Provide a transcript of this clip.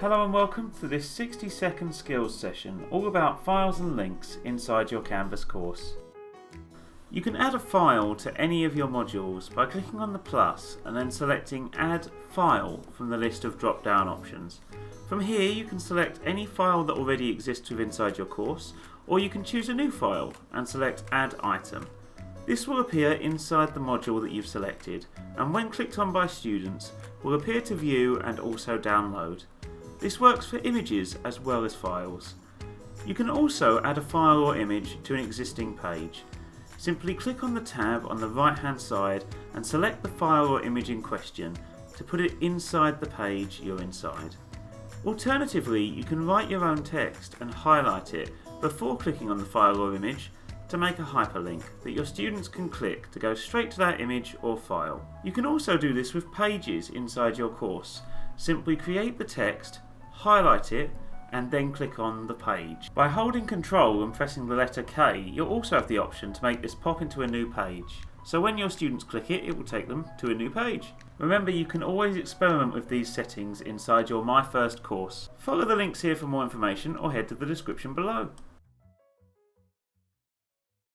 Hello and welcome to this 60-second skills session all about files and links inside your Canvas course. You can add a file to any of your modules by clicking on the plus and then selecting Add File from the list of drop-down options. From here you can select any file that already exists within inside your course, or you can choose a new file and select Add Item. This will appear inside the module that you've selected, and when clicked on by students will appear to view and also download. This works for images as well as files. You can also add a file or image to an existing page. Simply click on the tab on the right hand side and select the file or image in question to put it inside the page you're inside. Alternatively, you can write your own text and highlight it before clicking on the file or image to make a hyperlink that your students can click to go straight to that image or file. You can also do this with pages inside your course. Simply create the text, highlight it, and then click on the page. By holding Ctrl and pressing the letter K, you'll also have the option to make this pop into a new page. So when your students click it, it will take them to a new page. Remember, you can always experiment with these settings inside your My First course. Follow the links here for more information or head to the description below.